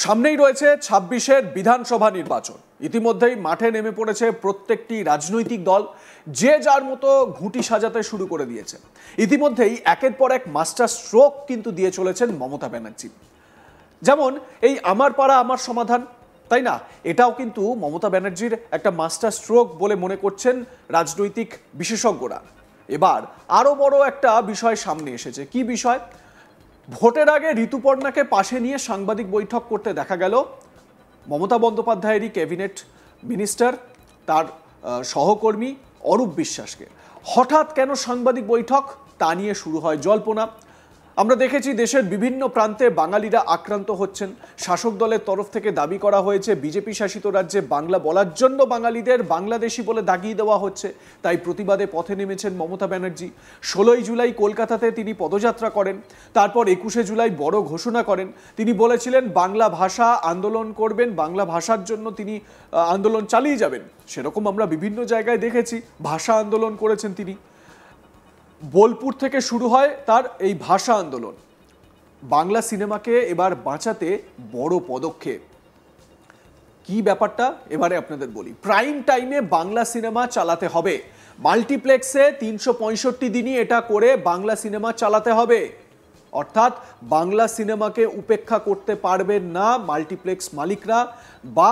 সামনেই রয়েছে ২৬-এর বিধানসভা নির্বাচন। ইতিমধ্যেই মাঠে নেমে পড়েছে প্রত্যেকটি রাজনৈতিক দল, যে যার মতো ঘুঁটি সাজাতে শুরু করে দিয়েছে। ইতিমধ্যেই একের পর এক মাস্টার স্ট্রোক কিন্তু দিয়ে চলেছেন মমতা ব্যানার্জি। যেমন এই আমার পাড়া আমার সমাধান, তাই না? এটাও কিন্তু মমতা ব্যানার্জির একটা মাস্টার স্ট্রোক বলে মনে করছেন রাজনৈতিক বিশেষজ্ঞরা। এবার আরো বড় একটা বিষয় সামনে এসেছে। কি বিষয়? ভোটের আগে ঋতুপর্ণাকে পাশে নিয়ে সাংবাদিক বৈঠক করতে দেখা গেল মমতা বন্দ্যোপাধ্যায়েরই ক্যাবিনেট মিনিস্টার, তার সহকর্মী অরূপ বিশ্বাসকে। হঠাৎ কেন সাংবাদিক বৈঠক, তা নিয়ে শুরু হয় জল্পনা। আমরা দেখেছি দেশের বিভিন্ন প্রান্তে বাঙালিরা আক্রান্ত হচ্ছেন। শাসক দলের তরফ থেকে দাবি করা হয়েছে বিজেপি শাসিত রাজ্যে বাংলা বলার জন্য বাঙালিদের বাংলাদেশি বলে দাগিয়ে দেওয়া হচ্ছে। তাই প্রতিবাদে পথে নেমেছেন মমতা ব্যানার্জি। ১৬ই জুলাই কলকাতাতে তিনি পদযাত্রা করেন, তারপর ২১শে জুলাই বড় ঘোষণা করেন। তিনি বলেছিলেন বাংলা ভাষা আন্দোলন করবেন, বাংলা ভাষার জন্য তিনি আন্দোলন চালিয়ে যাবেন। সেরকম আমরা বিভিন্ন জায়গায় দেখেছি, ভাষা আন্দোলন করেছেন তিনি। বোলপুর থেকে শুরু হয় তার এই ভাষা আন্দোলন। বাংলা সিনেমাকে এবার বাঁচাতে বড় পদক্ষেপ। কি ব্যাপারটা এবারে আপনাদের বলি। প্রাইম টাইমে বাংলা সিনেমা চালাতে হবে, মাল্টিপ্লেক্সে ৩৬৫ দিনই এটা করে বাংলা সিনেমা চালাতে হবে। অর্থাৎ বাংলা সিনেমাকে উপেক্ষা করতে পারবেন না মাল্টিপ্লেক্স মালিকরা বা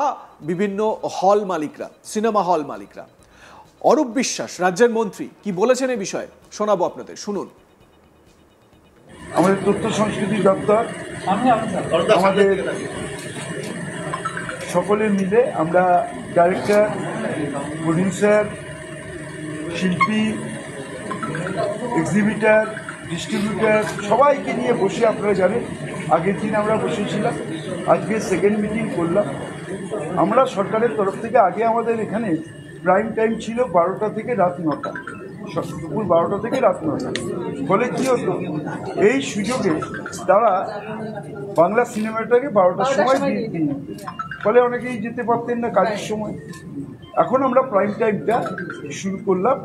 বিভিন্ন হল মালিকরা, সিনেমা হল মালিকরা। অরূপ বিশ্বাস রাজ্যের মন্ত্রী কি বলেছেন এই বিষয়ে শোনাবো আপনাদের, শুনুন। আমাদের তথ্য সংস্কৃতি দপ্তর আমাদের সকলে মিলে আমরা ডাইরেক্টর, প্রডিউসার, শিল্পী, এক্সিবিটার, ডিস্ট্রিবিউটার সবাইকে নিয়ে বসে, আপনারা জানেন আগের দিন আমরা বসেছিলাম, আজকে সেকেন্ড মিটিং করলাম। আমরা সরকারের তরফ থেকে আগে আমাদের এখানে প্রাইম টাইম ছিল ১২টা থেকে রাত ৯টা, দুপুর ১২টা থেকে রাত ৯টা। ফলে কী হতো, এই সুযোগে তারা বাংলা সিনেমাটাকে ১২টার সময় দিয়ে দিত, ফলে অনেকেই যেতে পারতেন না কাজের সময়। এখন আমরা প্রাইম টাইমটা শুরু করলাম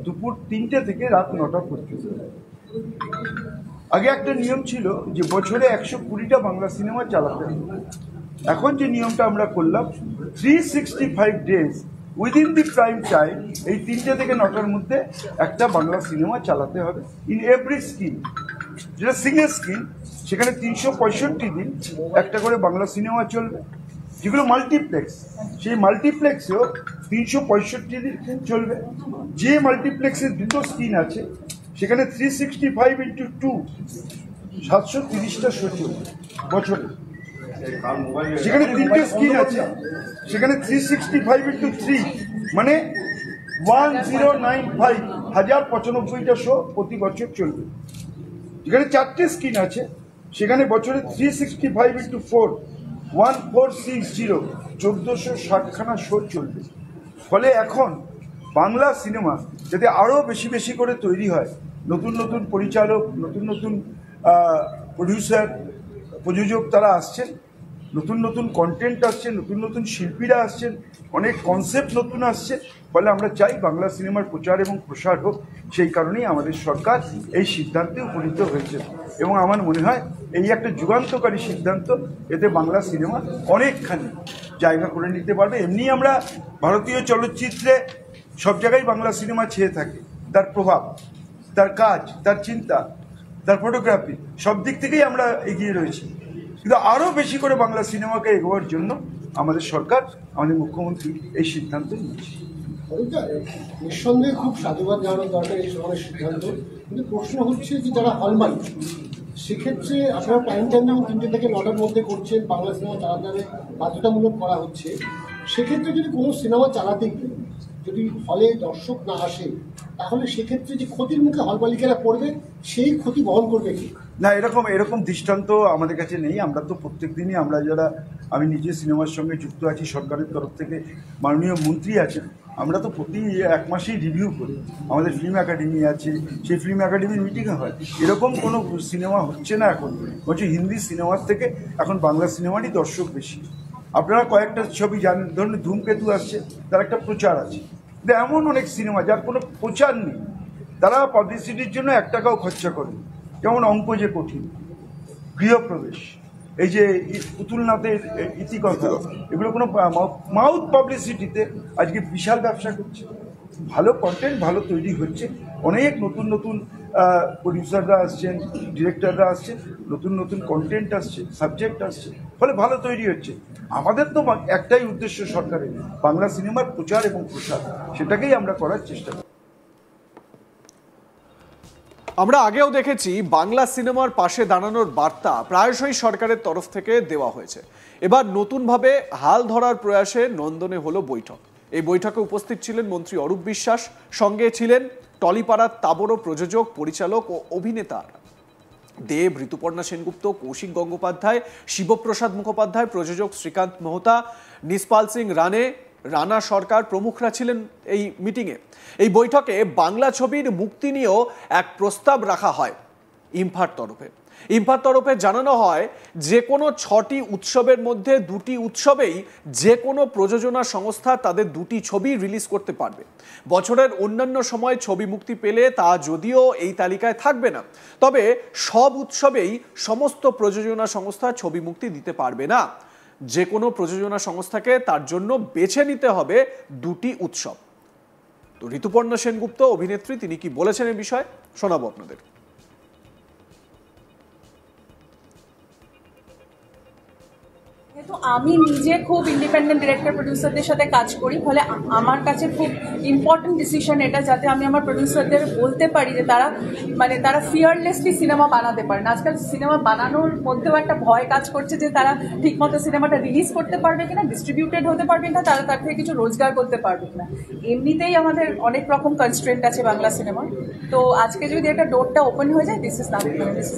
দুপুর ৩টে থেকে রাত ৯টা পর্যন্ত। আগে একটা নিয়ম ছিল যে বছরে ১২০টা বাংলা সিনেমা চালাতে হবে। এখন যে নিয়মটা আমরা করলাম, 365 days within the prime time, এই ৩টে থেকে ৯টার মধ্যে একটা বাংলা সিনেমা চালাতে হবে ইন এভরি স্ক্রিন। যেটা সিঙ্গেল স্ক্রিন, সেখানে ৩৬৫ দিন একটা করে বাংলা সিনেমা চলবে। যেগুলো মাল্টিপ্লেক্স, সেই মাল্টিপ্লেক্সেও ৩৬৫ দিন চলবে। যে মাল্টিপ্লেক্সের দুটো স্ক্রিন আছে সেখানে 365 × 2 730টা শো চলবে বছরে। যেখানে 3টে স্ক্রিন আছে সেখানে 365 × 3 মানে 1095 1095টা শো প্রতি বছর চলবে। যেখানে 4টে স্ক্রিন আছে সেখানে বছরে 365 × 4 1460 1460খানা শো চলবে। ফলে এখন বাংলা সিনেমা যাতে আরও বেশি বেশি করে তৈরি হয়, নতুন নতুন পরিচালক, নতুন নতুন প্রডিউসার, প্রযোজক তারা আসছেন, নতুন নতুন কন্টেন্ট আসছে, নতুন নতুন শিল্পীরা আসছেন, অনেক কনসেপ্ট নতুন আসছে। ফলে আমরা চাই বাংলা সিনেমার প্রচার এবং প্রসার হোক। সেই কারণেই আমাদের সরকার এই সিদ্ধান্তে উপনীত হয়েছে এবং আমার মনে হয় এই একটা যুগান্তকারী সিদ্ধান্ত। এতে বাংলা সিনেমা অনেকখানি জায়গা করে নিতে পারবে। এমনি আমরা ভারতীয় চলচ্চিত্রে সব জায়গায় বাংলা সিনেমা ছেয়ে থাকে, তার প্রভাব, তার কাজ, তার চিন্তা, তার ফটোগ্রাফি, সব দিক থেকেই আমরা এগিয়ে রয়েছি। কিন্তু আরও বেশি করে বাংলা সিনেমাকে এগোবার জন্য আমাদের সরকার, আমাদের মুখ্যমন্ত্রী এই সিদ্ধান্ত নিয়েছে। নিঃসন্দেহে খুব সাধুবাদ জানানোর দরকার এই ধরনের সিদ্ধান্ত। কিন্তু প্রশ্ন হচ্ছে যে যারা হল মালিক, সেক্ষেত্রে আপনারা প্রাইম টাইম যেমন ৩টে থেকে ৯টার মধ্যে করছেন, বাংলা সিনেমা চালাতে বাধ্যতামূলক করা হচ্ছে। সেক্ষেত্রে যদি কোনো সিনেমা চালাতে গিয়ে যদি হলে দর্শক না আসে, তাহলে সেক্ষেত্রে যে ক্ষতির মুখে হল মালিকেরা পড়বে, সেই ক্ষতি বহন করবে কি না, এরকম দৃষ্টান্ত আমাদের কাছে নেই। আমরা তো প্রত্যেক দিনই, আমরা যারা, আমি নিজে সিনেমার সঙ্গে যুক্ত আছি, সরকারের তরফ থেকে মাননীয় মন্ত্রী আছেন, আমরা তো প্রতি ১ মাসেই রিভিউ করি। আমাদের ফিল্ম একাডেমি আছে, সেই ফিল্ম একাডেমির মিটিংও হয়। এরকম কোনো সিনেমা হচ্ছে না এখন, বলছে হিন্দি সিনেমার থেকে এখন বাংলা সিনেমারই দর্শক বেশি। আপনারা কয়েকটা ছবি জানেন, ধরুন ধূমকেতু আসছে, তার একটা প্রচার আছে। কিন্তু এমন অনেক সিনেমা যার কোনো প্রচার নেই, তারা পাবলিসিটির জন্য ১ টাকাও খরচা করেন। যেমন অঙ্ক যে কঠিন, গৃহপ্রবেশ, এই যে পুতুলনাথের ইতিকথা, এগুলো কোনো মাউথ পাবলিসিটিতে আজকে বিশাল ব্যবসা করছে। ভালো কন্টেন্ট ভালো তৈরি হচ্ছে, অনেক নতুন নতুন প্রডিউসাররা আসছেন, ডিরেক্টররা আসছেন, নতুন নতুন কন্টেন্ট আসছে, সাবজেক্ট আসছে, ফলে ভালো তৈরি হচ্ছে। আমাদের তো একটাই উদ্দেশ্য সরকারের, বাংলা সিনেমার প্রচার এবং প্রসার, সেটাকেই আমরা করার চেষ্টা করি। আমরা আগেও দেখেছি বাংলা সিনেমার পাশে দাঁড়ানোর বার্তা প্রায়শই সরকারের তরফ থেকে দেওয়া হয়েছে। এবার নতুনভাবে হাল ধরার প্রয়াসে নন্দনে হলো বৈঠক। এই বৈঠকে উপস্থিত ছিলেন মন্ত্রী অরূপ বিশ্বাস, সঙ্গে ছিলেন টলিপাড়ার তাবড় প্রযোজক, পরিচালক ও অভিনেতা দেব, ঋতুপর্ণা সেনগুপ্ত, কৌশিক গঙ্গোপাধ্যায়, শিবপ্রসাদ মুখোপাধ্যায়, প্রযোজক শ্রীকান্ত মেহতা, নিসপাল সিং রানা সরকার প্রমুখরা ছিলেন এই মিটিংয়ে। এই বৈঠকে বাংলা ছবির মুক্তি নিয়েও এক প্রস্তাব রাখা হয় ইম্ফার তরফে জানানো হয় যে কোনো 6টি উৎসবের মধ্যে 2টি উৎসবেই যে কোনো প্রযোজনা সংস্থা তাদের 2টি ছবি রিলিজ করতে পারবে। বছরের অন্যান্য সময় ছবি মুক্তি পেলে তা যদিও এই তালিকায় থাকবে না, তবে সব উৎসবেই সমস্ত প্রযোজনা সংস্থা ছবি মুক্তি দিতে পারবে না। যে কোনো প্রযোজনা সংস্থাকে তার জন্য বেছে নিতে হবে 2টি উৎসব। তো ঋতুপর্ণা সেনগুপ্ত অভিনেত্রী, তিনি কি বলেছেন এই বিষয়ে শোনাবো আপনাদের। তো আমি নিজে খুব ইন্ডিপেন্ডেন্ট ডিরেক্টর প্রডিউসারদের সাথে কাজ করি, ফলে আমার কাছে খুব ইম্পর্টেন্ট ডিসিশন এটা, যাতে আমি আমার প্রডিউসারদের বলতে পারি যে তারা ফিয়ারলেসলি সিনেমা বানাতে পারেন। আজকাল সিনেমা বানানোর মধ্যেও একটা ভয় কাজ করছে যে তারা ঠিকমতো সিনেমাটা রিলিজ করতে পারবে কিনা, ডিস্ট্রিবিউটেড হতে পারবে কিনা, তারা তার থেকে কিছু রোজগার করতে পারবে কিনা। এমনিতেই আমাদের অনেক রকম কনস্ট্রেন্ট আছে বাংলা সিনেমার। তো আজকে যদি একটা ডোরটা ওপেন হয়ে যায়, this is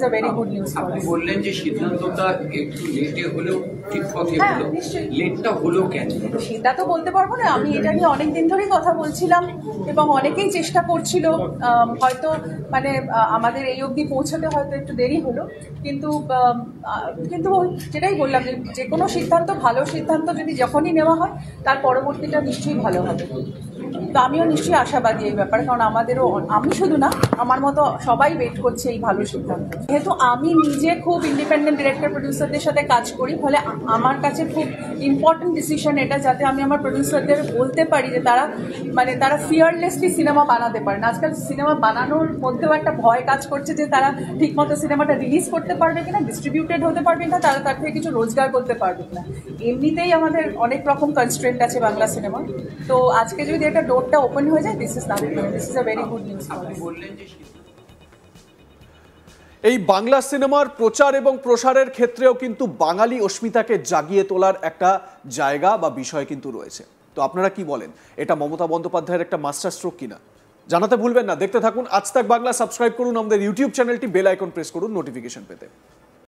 a very good news. আপনি বললেন যে সিদ্ধান্তটা একটু লেটে হলেও ঠিক হ্যাঁ, নিশ্চয়ই। লেটটা হলো কেন সেটা তো বলতে পারবো না। আমি এটা নিয়ে অনেকদিন ধরেই কথা বলছিলাম এবং অনেকেই চেষ্টা করছিল। হয়তো আমাদের এই অবধি পৌঁছাতে হয়তো একটু দেরি হলো, কিন্তু যেটাই বললাম, যে কোনো সিদ্ধান্ত, ভালো সিদ্ধান্ত যদি যখনই নেওয়া হয় তার পরবর্তীটা নিশ্চয়ই ভালো হবে। তো আমিও নিশ্চয়ই আশাবাদী এই ব্যাপারে, কারণ আমি শুধু না, আমার মতো সবাই ওয়েট করছে এই ভালো সিদ্ধান্ত। যেহেতু আমি নিজে খুব ইন্ডিপেন্ডেন্ট ডিরেক্টর প্রডিউসারদের সাথে কাজ করি, ফলে আমার কাছে খুব ইম্পর্টেন্ট ডিসিশন এটা, যাতে আমি আমার প্রডিউসারদের বলতে পারি যে তারা ফিয়ারলেসলি সিনেমা বানাতে পারেন। আজকাল সিনেমা বানানোর মধ্যেও একটা ভয় কাজ করছে যে তারা ঠিকমতো সিনেমাটা রিলিজ করতে পারবে কিনা, ডিস্ট্রিবিউটেড হতে পারবে কিনা, তারা তার থেকে কিছু রোজগার করতে পারবে কিনা। এমনিতেই আমাদের অনেক রকম কনস্ট্রেন্ট আছে বাংলা সিনেমার। তো আজকে যদি একটা ডোরটা ওপেন হয়ে যায়, this is a very good news. এই বাংলা সিনেমার প্রচার এবং প্রসারের ক্ষেত্রেও কিন্তু বাঙালি অস্মিতাকে জাগিয়ে তোলার একটা জায়গা বা বিষয় কিন্তু রয়েছে। তো আপনারা কি বলেন, এটা মমতা বন্দ্যোপাধ্যায়ের একটা মাস্টার স্ট্রোক কিনা? জানাতে ভুলবেন না। দেখতে থাকুন আজ তাক বাংলা, সাবস্ক্রাইব করুন আমাদের ইউটিউব চ্যানেলটি, বেল আইকন প্রেস করুন নোটিফিকেশন পেতে।